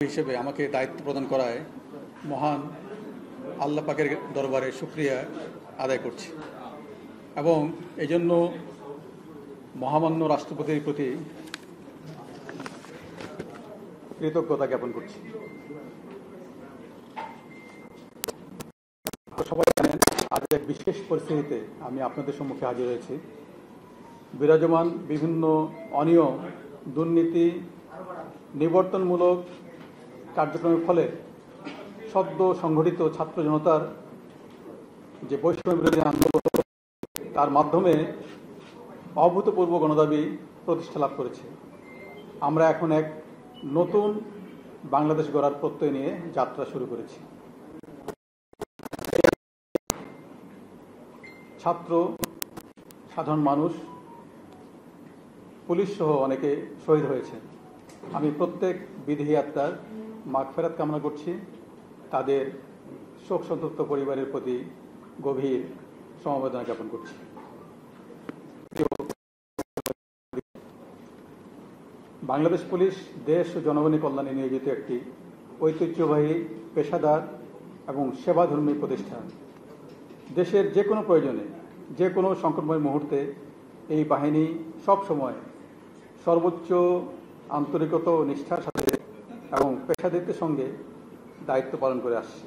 হিসেবে আমাকে দায়িত্ব প্রদান করায় মহান আল্লাহ পাকের দরবারে শুকরিয়া আদায় করছি এবং এই জন্য মহামান্য রাষ্ট্রপতির প্রতি কৃতজ্ঞতা জ্ঞাপন করছি। সবাই জানেন, আজ এক বিশেষ পরিস্থিতিতে আমি আপনাদের সম্মুখে হাজির হয়েছি। বিরাজমান বিভিন্ন অনিয়ম, দুর্নীতি, নিবর্তনমূলক কার্যক্রমের ফলে সদ্য সংগঠিত ছাত্র জনতার যে বৈষম্য বিরোধী আন্দোলন, তার মাধ্যমে অভূতপূর্ব গণদাবি প্রতিষ্ঠা লাভ করেছে। আমরা এখন এক নতুন বাংলাদেশ গড়ার প্রত্যয় নিয়ে যাত্রা শুরু করেছি। ছাত্র, সাধারণ মানুষ, পুলিশ সহ অনেকে শহীদ হয়েছে। আমি প্রত্যেক বিদেহী আত্মার মাগফিরাত কামনা করছি। তাদের শোক সন্তপ্ত পরিবারের প্রতি গভীর সমবেদনা জ্ঞাপন করছি। বাংলাদেশ পুলিশ দেশ ও জনগণের কল্যাণে নিয়োজিত একটি ঐতিহ্যবাহী, পেশাদার এবং সেবাধর্মী প্রতিষ্ঠান। দেশের যে কোনো প্রয়োজনে, যে কোনো সংকটময় মুহূর্তে এই বাহিনী সবসময় সর্বোচ্চ আন্তরিকতা ও নিষ্ঠার সাথে এবং পেশাদারিত্বের সঙ্গে দায়িত্ব পালন করে আসছে।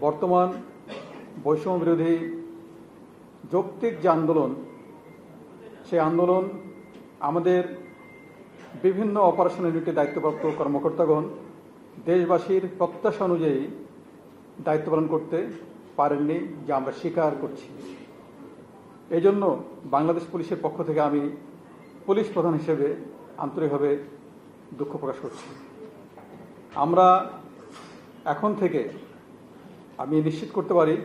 বর্তমান বৈষম্য বিরোধী যৌক্তিক যে আন্দোলন, সেই আন্দোলন আমাদের বিভিন্ন অপারেশন ইউনিটে দায়িত্বপ্রাপ্ত কর্মকর্তাগণ দেশবাসীর প্রত্যাশা অনুযায়ী দায়িত্ব পালন করতে পারেননি, যা আমরা স্বীকার করছি। এই জন্য বাংলাদেশ পুলিশের পক্ষ থেকে আমি পুলিশ প্রধান হিসেবে আন্তরিকভাবে দুঃখ প্রকাশ করছি। আমরা এখন থেকে আমি নিশ্চিত করতে পারি,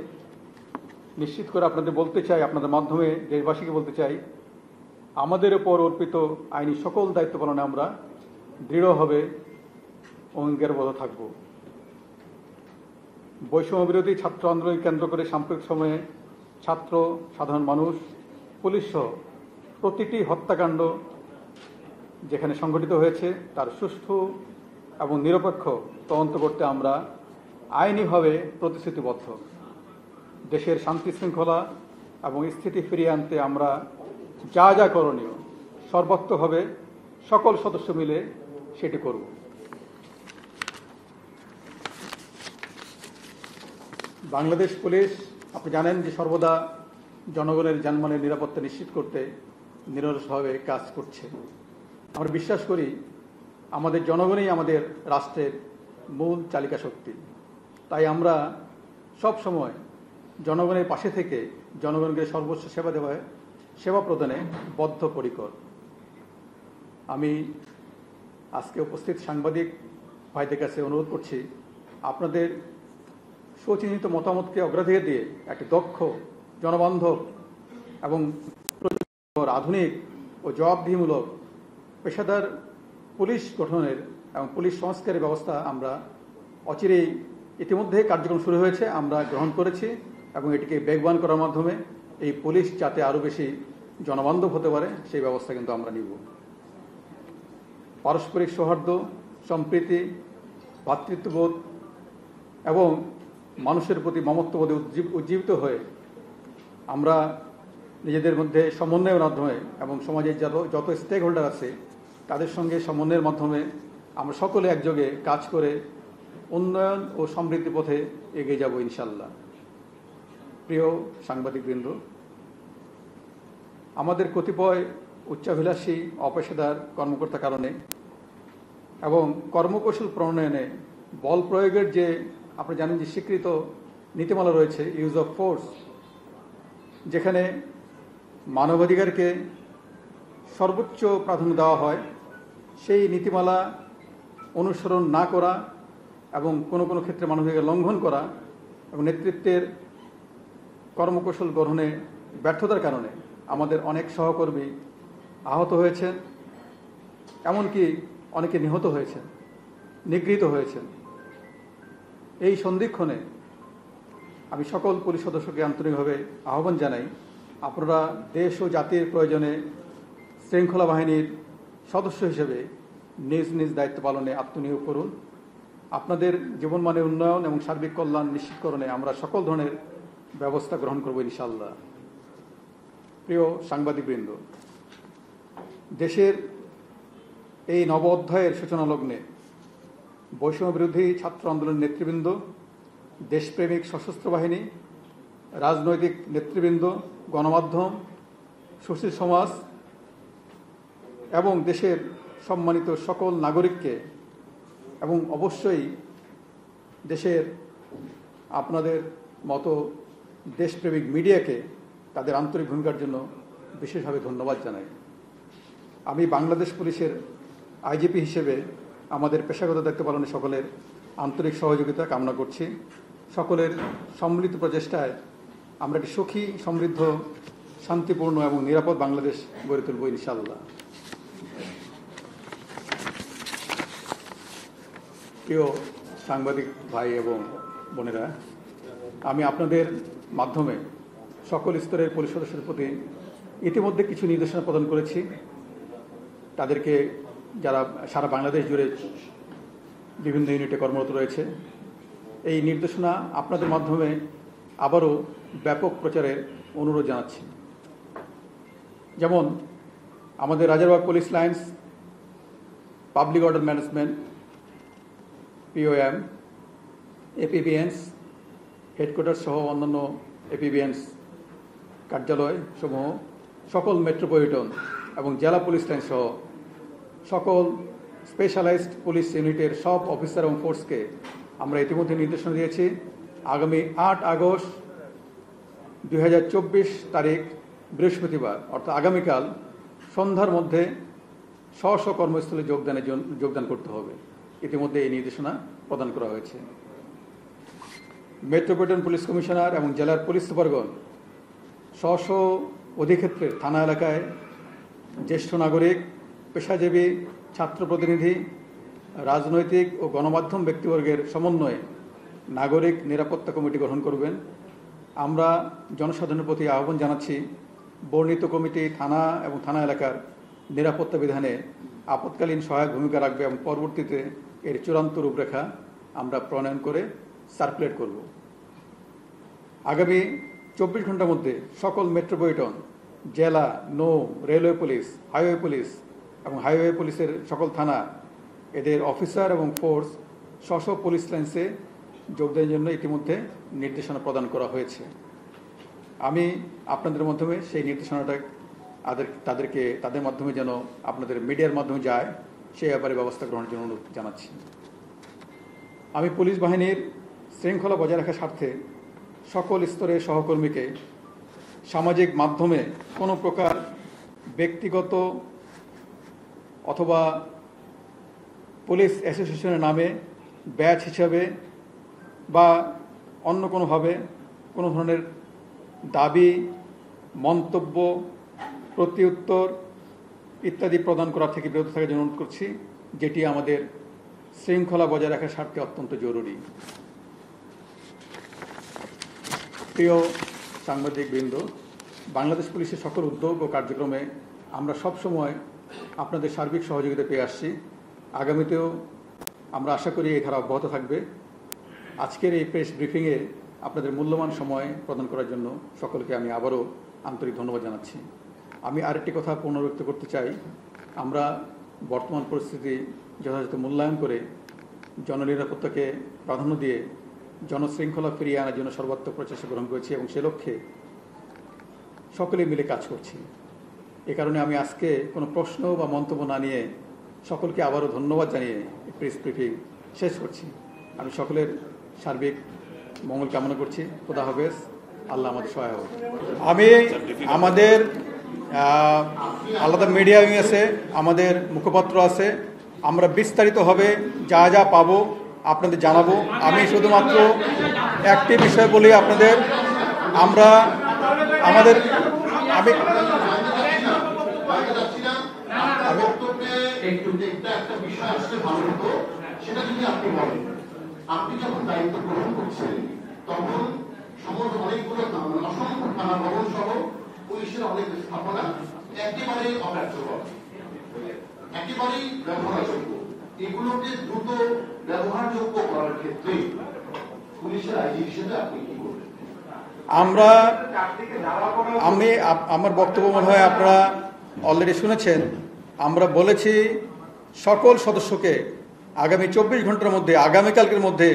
নিশ্চিত করে আপনাদের বলতে চাই, আপনাদের মাধ্যমে দেশবাসীকে বলতে চাই, আমাদের উপর অর্পিত আইনি সকল দায়িত্ব পালনে আমরা দৃঢ়ভাবে অঙ্গীকারবদ্ধ থাকব। বৈষম্য বিরোধী ছাত্র আন্দোলনকে কেন্দ্র করে সাম্প্রতিক সময়ে ছাত্র, সাধারণ মানুষ, পুলিশ সহ প্রতিটি হত্যাকাণ্ড যেখানে সংঘটিত হয়েছে তার সুষ্ঠু এবং নিরপেক্ষ তদন্ত করতে আমরা আইনিভাবে প্রতিশ্রুতিবদ্ধ। দেশের শান্তি শৃঙ্খলা এবং স্থিতি ফিরিয়ে আনতে আমরা যা যা করণীয় সর্বাত্মকভাবে সকল সদস্য মিলে সেটি করব। বাংলাদেশ পুলিশ, আপনি জানেন যে সর্বদা জনগণের জানমালের নিরাপত্তা নিশ্চিত করতে নিরলসভাবে কাজ করছে। আমরা বিশ্বাস করি আমাদের জনগণই আমাদের রাষ্ট্রের মূল চালিকা শক্তি। তাই আমরা সব সময় জনগণের পাশে থেকে জনগণকে সর্বোচ্চ সেবা প্রদানে বদ্ধপরিকর। আমি আজকে উপস্থিত সাংবাদিক ভাইদের কাছে অনুরোধ করছি, আপনাদের সুচিন্তিত মতামতকে অগ্রাধিকার দিয়ে একটি দক্ষ, জনবান্ধব এবং আধুনিক ও জবাবদিহিমূলক পেশাদার পুলিশ গঠনের এবং পুলিশ সংস্কারের ব্যবস্থা আমরা অচিরেই, ইতিমধ্যে কার্যক্রম শুরু হয়েছে, আমরা গ্রহণ করেছি এবং এটিকে বেগবান করার মাধ্যমে এই পুলিশ যাতে আরও বেশি জনবান্ধব হতে পারে সেই ব্যবস্থা কিন্তু আমরা নিব। পারস্পরিক সৌহার্দ্য, সম্প্রীতি, ভ্রাতৃত্ববোধ এবং মানুষের প্রতি মমত্ববোধে উজ্জীবিত হয়ে আমরা নিজেদের মধ্যে সমন্বয়ের মাধ্যমে এবং সমাজের যত স্টেক হোল্ডার আছে তাদের সঙ্গে সমন্বয়ের মাধ্যমে আমরা সকলে একযোগে কাজ করে উন্নয়ন ও সমৃদ্ধি পথে এগিয়ে যাব ইনশাল্লাহ। প্রিয় সাংবাদিকবৃন্দ, আমাদের কতিপয় উচ্চাভিলাষী অপেশাদার কর্মকর্তার কারণে এবং কর্মকৌশল প্রণয়নে বল প্রয়োগের যে আপনি জানেন যে স্বীকৃত নীতিমালা রয়েছে, ইউজ অফ ফোর্স, যেখানে মানবাধিকারকে সর্বোচ্চ প্রাধান্য দেওয়া হয়, সেই নীতিমালা অনুসরণ না করা এবং কোনো কোনো ক্ষেত্রে মানবাধিকার লঙ্ঘন করা এবং নেতৃত্বের কর্মকৌশল গ্রহণে ব্যর্থতার কারণে আমাদের অনেক সহকর্মী আহত হয়েছেন, এমনকি অনেকে নিহত হয়েছেন, নিগৃহীত হয়েছেন। এই সন্ধিক্ষণে আমি সকল পুলিশ সদস্যকে আন্তরিকভাবে আহ্বান জানাই, আপনারা দেশ ও জাতির প্রয়োজনে শৃঙ্খলা বাহিনীর সদস্য হিসেবে নিজ নিজ দায়িত্ব পালনে আত্মনিয়োগ করুন। আপনাদের জীবনমানের উন্নয়ন এবং সার্বিক কল্যাণ নিশ্চিতকরণে আমরা সকল ধরনের ব্যবস্থা গ্রহণ করব ইনশাআল্লাহ। প্রিয় সাংবাদিকবৃন্দ, দেশের এই নব অধ্যায়ের সূচনা লগ্নে বৈষম্য বিরোধী ছাত্র আন্দোলনের নেতৃবৃন্দ, দেশপ্রেমিক সশস্ত্র বাহিনী, রাজনৈতিক নেতৃবৃন্দ, গণমাধ্যম, সুশীল সমাজ এবং দেশের সম্মানিত সকল নাগরিককে এবং অবশ্যই দেশের আপনাদের মতো দেশপ্রেমিক মিডিয়াকে তাদের আন্তরিক ভূমিকার জন্য বিশেষভাবে ধন্যবাদ জানাই। আমি বাংলাদেশ পুলিশের আইজিপি হিসেবে আমাদের পেশাগত দায়িত্ব পালনে সকলের আন্তরিক সহযোগিতা কামনা করছি। সকলের সম্মিলিত প্রচেষ্টায় আমরা একটি সুখী, সমৃদ্ধ, শান্তিপূর্ণ এবং নিরাপদ বাংলাদেশ গড়ে তুলব ইনশাআল্লাহ। প্রিয় সাংবাদিক ভাই এবং বোনেরা, আমি আপনাদের মাধ্যমে সকল স্তরের পুলিশ সদস্যদের প্রতি ইতিমধ্যে কিছু নির্দেশনা প্রদান করেছি। তাদেরকে যারা সারা বাংলাদেশ জুড়ে বিভিন্ন ইউনিটে কর্মরত রয়েছে, এই নির্দেশনা আপনাদের মাধ্যমে আবারও ব্যাপক প্রচারের অনুরোধ জানাচ্ছি। যেমন আমাদের Rajarbagh police lines, public order management, POM, APBNs, headquarter সহ অন্যান্য APBNs কার্যালয় সমূহ, সকল মেট্রোপলিটন এবং জেলা পুলিশ লাইন সহ সকল স্পেশালাইজড পুলিশ ইউনিটের সব অফিসার এবং ফোর্সকে আমরা ইতিমধ্যে নির্দেশনা দিয়েছি। আগামী 8 আগস্ট 2024 তারিখ বৃহস্পতিবার অর্থাৎ আগামীকাল সন্ধ্যার মধ্যে স্ব স্ব কর্মস্থলে যোগদান করতে হবে। ইতিমধ্যে এই নির্দেশনা প্রদান করা হয়েছে। মেট্রোপলিটন পুলিশ কমিশনার এবং জেলার পুলিশ সুপারগণ স্ব স্ব অধিক্ষেত্রের থানা এলাকায় জ্যেষ্ঠ নাগরিক, পেশাজীবী, ছাত্র প্রতিনিধি, রাজনৈতিক ও গণমাধ্যম ব্যক্তিবর্গের সমন্বয়ে নাগরিক নিরাপত্তা কমিটি গঠন করবেন। আমরা জনসাধারণের প্রতি আহ্বান জানাচ্ছি, বর্ণিত কমিটি থানা এবং থানা এলাকার নিরাপত্তা বিধানে আপৎকালীন সহায়ক ভূমিকা রাখবে এবং পরবর্তীতে এর চূড়ান্ত রূপরেখা আমরা প্রণয়ন করে সার্কুলেট করব। আগামী 24 ঘন্টার মধ্যে সকল মেট্রোপলিটন, জেলা, নৌ, রেলওয়ে পুলিশ, হাইওয়ে পুলিশ এবং হাইওয়ে পুলিশের সকল থানা এদের অফিসার এবং ফোর্স স্ব পুলিশ লাইন্সে যোগদানের জন্য ইতিমধ্যে নির্দেশনা প্রদান করা হয়েছে। আমি আপনাদের মাধ্যমে সেই নির্দেশনাটা তাদের মাধ্যমে যেন আপনাদের মিডিয়ার মাধ্যমে যায় সেই ব্যাপারে ব্যবস্থা গ্রহণের জন্য অনুরোধ জানাচ্ছি। আমি পুলিশ বাহিনীর শৃঙ্খলা বজায় রাখার স্বার্থে সকল স্তরের সহকর্মীকে সামাজিক মাধ্যমে কোনো প্রকার ব্যক্তিগত অথবা পুলিশ অ্যাসোসিয়েশনের নামে ব্যাচ হিসাবে বা অন্য কোনোভাবে কোনো ধরনের দাবি, মন্তব্য, প্রত্যুত্তর ইত্যাদি প্রদান করা থেকে বিরত থাকার জন্য অনুরোধ করছি, যেটি আমাদের শৃঙ্খলা বজায় রাখার স্বার্থে অত্যন্ত জরুরি। প্রিয় সাংবাদিকবৃন্দ, বাংলাদেশ পুলিশের সকল উদ্যোগ ও কার্যক্রমে আমরা সবসময় আপনাদের সার্বিক সহযোগিতা পেয়ে আসছি। আগামীতেও আমরা আশা করি এই ধারা অব্যাহত থাকবে। আজকের এই প্রেস ব্রিফিংয়ে আপনাদের মূল্যবান সময় প্রদান করার জন্য সকলকে আমি আবারও আন্তরিক ধন্যবাদ জানাচ্ছি। আমি আরেকটি কথা পুনরাবৃত্তি করতে চাই, আমরা বর্তমান পরিস্থিতি যথাযথ মূল্যায়ন করে জননিরাপত্তাকে প্রাধান্য দিয়ে জনশৃঙ্খলা ফিরিয়ে আনার জন্য সর্বাত্মক প্রচেষ্টা গ্রহণ করেছি এবং সে লক্ষ্যে সকলে মিলে কাজ করছি। এ কারণে আমি আজকে কোনো প্রশ্ন বা মন্তব্য না নিয়ে সকলকে আবারও ধন্যবাদ জানিয়ে প্রেস ব্রিফিং শেষ করছি। আমি সকলের সার্বিক মঙ্গল কামনা করছি। খোদা হাফেজ, আল্লাহ আমাদের সহায় হোক। আমি আমাদের আলাদা মিডিয়া উইং আছে, আমাদের মুখপাত্র আছে, আমরা বিস্তারিতভাবে যা যা পাবো আপনাদের জানাবো। আমি শুধুমাত্র একটি বিষয় বলি আপনাদের, আমরা আমাদের আমি আপনি যখন দায়িত্ব গ্রহণ করছেন তখন সমস্ত অনেকগুলো অসংখ্য থানা ভবন সহ পুলিশের অনেক স্থাপনা একেবারে অব্যর্থ হয়। একেবারেই ব্যবহারযোগ্য, এগুলোকে দ্রুত ব্যবহারযোগ্য করার ক্ষেত্রে পুলিশের আইজি হিসেবে আপনি কি বলবেন? আমার বক্তব্য মনে হয় আপনারা অলরেডি শুনেছেন। আমরা বলেছি সকল সদস্যকে আগামী 24 ঘন্টার মধ্যে, আগামীকালকের মধ্যে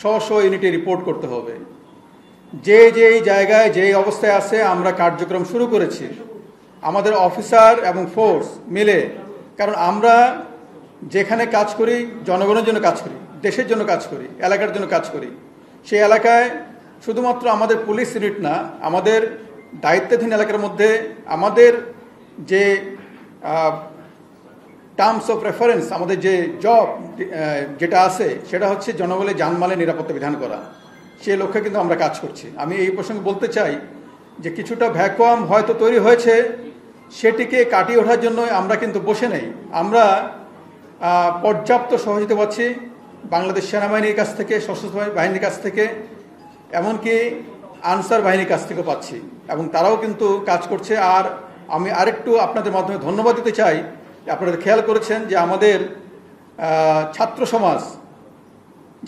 স্ব ইউনিটে রিপোর্ট করতে হবে। যে যেই জায়গায় যেই অবস্থায় আছে আমরা কার্যক্রম শুরু করেছি আমাদের অফিসার এবং ফোর্স মিলে। কারণ আমরা যেখানে কাজ করি জনগণের জন্য কাজ করি, দেশের জন্য কাজ করি, এলাকার জন্য কাজ করি। সেই এলাকায় শুধুমাত্র আমাদের পুলিশ ইউনিট না, আমাদের দায়িত্বাধীন এলাকার মধ্যে আমাদের যে টার্মস অফ রেফারেন্স, আমাদের যে জব যেটা আছে সেটা হচ্ছে জনগণের জানমালের নিরাপত্তা বিধান করা। সেই লক্ষ্যে কিন্তু আমরা কাজ করছি। আমি এই প্রসঙ্গে বলতে চাই যে কিছুটা ভ্যাকুয়াম হয়তো তৈরি হয়েছে, সেটিকে কাটিয়ে ওঠার জন্য আমরা কিন্তু বসে নেই। আমরা পর্যাপ্ত সহযোগিতা পাচ্ছি বাংলাদেশ সেনাবাহিনীর কাছ থেকে, সশস্ত্র বাহিনীর কাছ থেকে, এমনকি আনসার বাহিনীর কাছ থেকেও পাচ্ছি, এবং তারাও কিন্তু কাজ করছে। আর আমি আরেকটু আপনাদের মাধ্যমে ধন্যবাদ দিতে চাই। আপনারা খেয়াল করেছেন যে আমাদের ছাত্র সমাজ,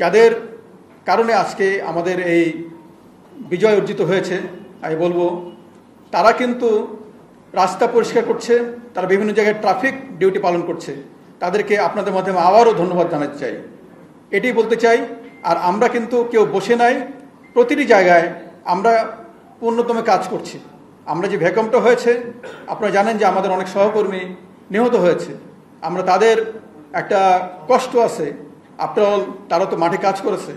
যাদের কারণে আজকে আমাদের এই বিজয় অর্জিত হয়েছে, আমি বলবো তারা কিন্তু রাস্তা পরিষ্কার করছে, তারা বিভিন্ন জায়গায় ট্রাফিক ডিউটি পালন করছে। তাদেরকে আপনাদের মাধ্যমে আবারও ধন্যবাদ জানাতে চাই, এটি বলতে চাই। আর আমরা কিন্তু কেউ বসে নাই, প্রতিটি জায়গায় আমরা পূর্ণতম কাজ করছি। আমরা যে ভ্যাকুয়ামটা হয়েছে, আপনারা জানেন যে আমাদের অনেক সহকর্মী নিহত হয়েছে। আমরা তাদের একটা কষ্ট আছে, আফটার অল তারা তো মাঠে কাজ করেছে।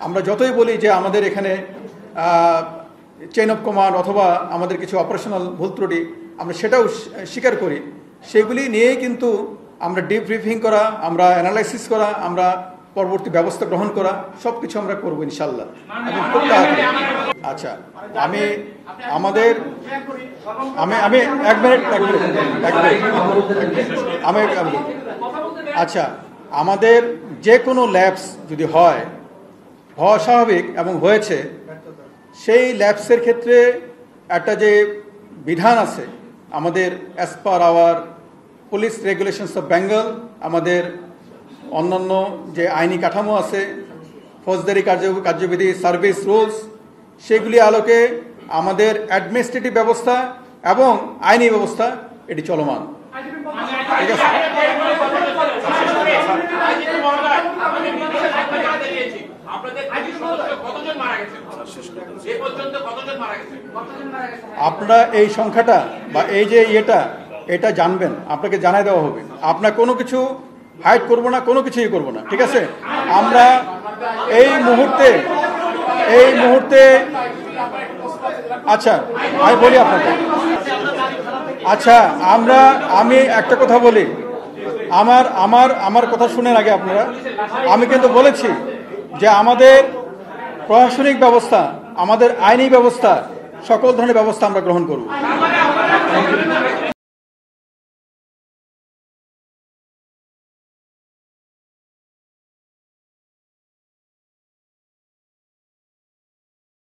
আমরা যতই বলি যে আমাদের এখানে চেইন অফ কমান্ড অথবা আমাদের কিছু অপারেশনাল ভুল ত্রুটি, আমরা সেটাও স্বীকার করি। সেগুলি নিয়েই কিন্তু আমরা ডিব্রিফিং করা, আমরা অ্যানালাইসিস করা, আমরা পরবর্তী ব্যবস্থা গ্রহণ করা, সব কিছু আমরা করবো ইনশাল্লাহ। আচ্ছা, আমি এক মিনিট আচ্ছা, আমাদের যে কোনো ল্যাবস যদি হয়, হওয়া স্বাভাবিক এবং হয়েছে, সেই ল্যাবসের ক্ষেত্রে একটা যে বিধান আছে আমাদের as per our police regulations of Bengal, আমাদের অন্যান্য যে আইনি কাঠামো আছে, ফৌজদারি কার্যবিধি, সার্ভিস রুলস, সেগুলি আলোকে আমাদের অ্যাডমিনিস্ট্রেটিভ ব্যবস্থা এবং আইনি ব্যবস্থা এটি চলমান। ঠিক আছে, আপনারা এই সংখ্যাটা বা এই যে এটা জানবেন, আপনাকে জানাই দেওয়া হবে। আপনার কোনো কিছু হাইড করবো না, কোনো কিছুই করবো না। ঠিক আছে, আমরা এই মুহূর্তে আচ্ছা আমি বলি আপনাকে। আচ্ছা, আমি একটা কথা বলি, আমার কথা শুনেন আগে আপনারা। আমি কিন্তু বলেছি যে আমাদের প্রশাসনিক ব্যবস্থা, আমাদের আইনি ব্যবস্থা, সকল ধরনের ব্যবস্থা আমরা গ্রহণ করব।